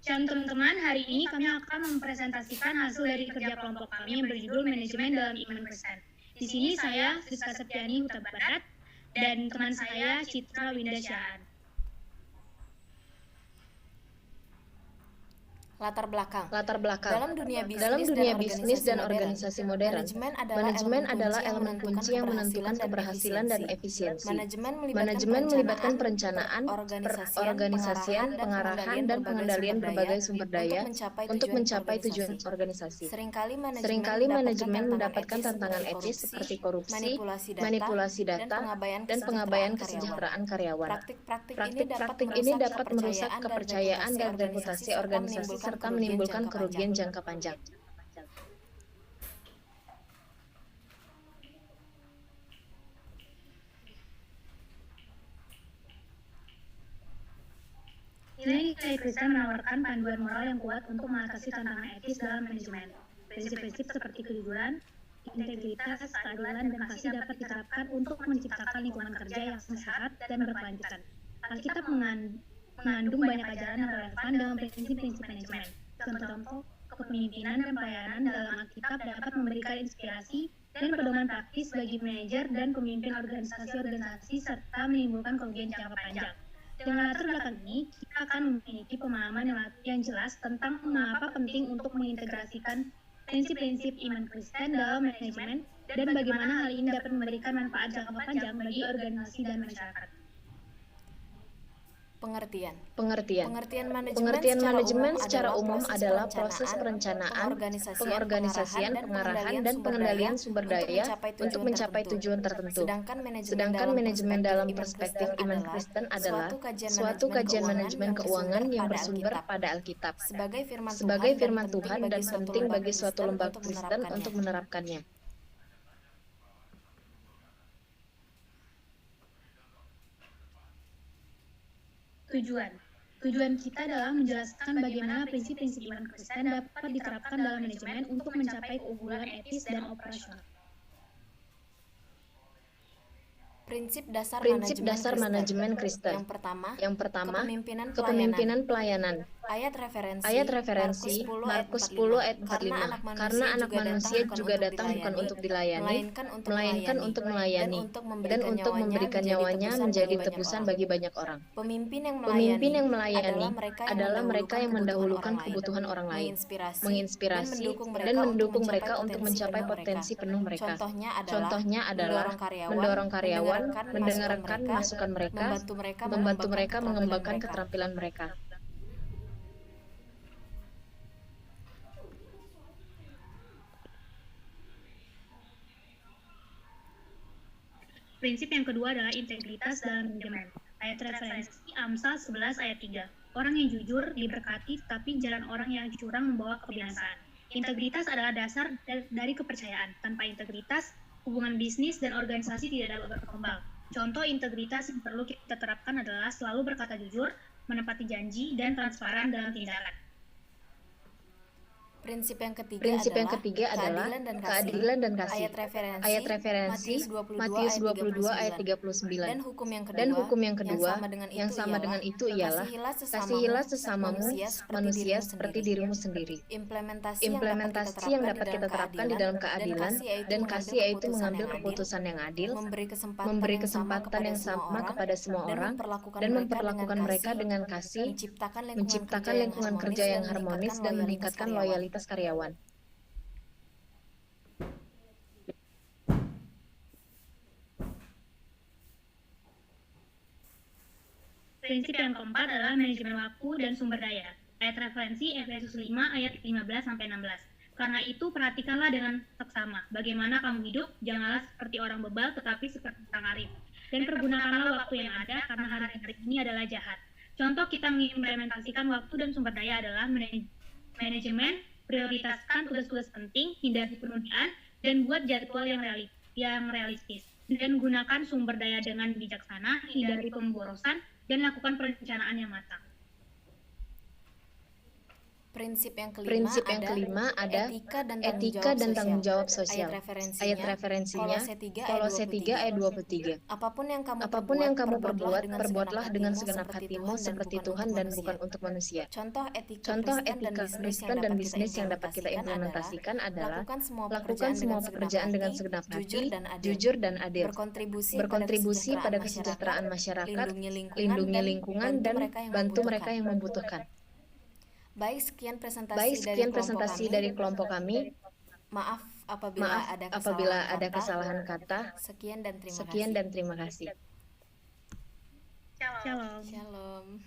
Shalom teman-teman, hari ini kami akan mempresentasikan hasil dari kerja kelompok kami yang berjudul Manajemen dalam Iman Kristen. Di sini saya, Siska Septiani Huta Barat, dan teman saya, Citra Winda Syahan. Latar belakang. Dalam dunia bisnis dan organisasi modern, manajemen adalah elemen kunci yang menentukan keberhasilan dan efisiensi. Manajemen melibatkan perencanaan, organisasian, pengarahan, dan pengendalian berbagai sumber daya untuk mencapai tujuan organisasi. Seringkali manajemen mendapatkan tantangan etis seperti korupsi, manipulasi data, dan pengabaian kesejahteraan karyawan. Praktik-praktik ini dapat merusak kepercayaan dan reputasi organisasi serta menimbulkan kerugian jangka panjang. Nilai-nilai Kristen menawarkan panduan moral yang kuat untuk mengatasi tantangan etis dalam manajemen. Prinsip-prinsip seperti kejujuran, integritas, keadilan, dan kasih dapat diterapkan untuk menciptakan lingkungan kerja yang sehat dan berkelanjutan. Alkitab mengandung banyak ajaran yang relevan dalam prinsip-prinsip manajemen. Contoh-contoh kepemimpinan dan pelayanan dalam Alkitab dapat memberikan inspirasi dan pedoman praktis bagi manajer dan pemimpin organisasi-organisasi serta menimbulkan kerugian jangka panjang. Dengan latar belakang ini, kita akan memiliki pemahaman yang jelas tentang mengapa penting untuk mengintegrasikan prinsip-prinsip iman Kristen dalam manajemen dan bagaimana hal ini dapat memberikan manfaat jangka panjang bagi organisasi dan masyarakat. Pengertian manajemen secara umum adalah proses perencanaan, pengorganisasian, pengarahan, dan pengendalian sumber daya untuk mencapai tujuan tertentu. Sedangkan manajemen dalam perspektif iman Kristen adalah suatu kajian manajemen keuangan yang bersumber pada Alkitab sebagai firman Tuhan dan penting bagi suatu lembaga Kristen untuk menerapkannya. Tujuan kita adalah menjelaskan bagaimana prinsip-prinsip iman Kristen dapat diterapkan dalam manajemen untuk mencapai keunggulan etis dan operasional. Prinsip dasar manajemen Kristen. Yang pertama, kepemimpinan pelayanan. Ayat referensi Markus 10 ayat 45. Karena anak manusia juga datang bukan untuk dilayani, melainkan untuk melayani, dan untuk memberikan nyawanya menjadi tebusan bagi banyak orang. Pemimpin yang melayani adalah mereka yang mendahulukan kebutuhan orang lain, menginspirasi, dan mendukung mereka untuk mencapai potensi penuh mereka. Contohnya adalah mendorong karyawan, mendengarkan masukan mereka, membantu mereka mengembangkan keterampilan mereka. Prinsip yang kedua adalah integritas dalam manajemen. Ayat referensi Amsal 11 ayat 3. Orang yang jujur diberkati, tapi jalan orang yang curang membawa kebinasaan. Integritas adalah dasar dari kepercayaan. Tanpa integritas, hubungan bisnis dan organisasi tidak dapat berkembang. Contoh integritas yang perlu kita terapkan adalah selalu berkata jujur, menepati janji, dan transparan dalam tindakan. Prinsip yang ketiga adalah keadilan dan kasih. Ayat referensi Matius 22 ayat 39. Dan hukum yang kedua yang sama dengan itu ialah kasihilah sesamamu manusia seperti dirimu sendiri. Implementasi yang dapat kita terapkan di dalam keadilan dan kasih yaitu mengambil keputusan yang adil, memberi kesempatan yang sama kepada semua orang, dan memperlakukan mereka dengan kasih, menciptakan lingkungan kerja yang harmonis dan meningkatkan loyalitas karyawan. Prinsip yang keempat adalah manajemen waktu dan sumber daya. Ayat referensi Efesus 5 ayat 15-16. Karena itu perhatikanlah dengan seksama bagaimana kamu hidup, janganlah seperti orang bebal tetapi seperti orang arif. Dan pergunakanlah waktu yang ada karena hari-hari ini adalah jahat. Contoh kita mengimplementasikan waktu dan sumber daya adalah manajemen, prioritaskan tugas-tugas penting, hindari penundaan, dan buat jadwal yang realistis. Dan gunakan sumber daya dengan bijaksana, hindari pemborosan, dan lakukan perencanaan yang matang. Prinsip yang kelima ada etika dan tanggung jawab sosial. Ayat referensinya Kolose 3 ayat 23. Apapun yang kamu perbuat, perbuatlah dengan segenap hatimu seperti Tuhan dan bukan untuk manusia. Contoh etika Kristen dan bisnis yang dapat kita implementasikan adalah lakukan semua pekerjaan dengan segenap hati, jujur dan adil. Berkontribusi pada kesejahteraan masyarakat, lindungi lingkungan, dan bantu mereka yang membutuhkan. Baik, sekian presentasi dari kelompok kami. Maaf Maaf apabila ada kesalahan kata. Sekian dan terima kasih. Sekian dan terima kasih. Shalom. Shalom.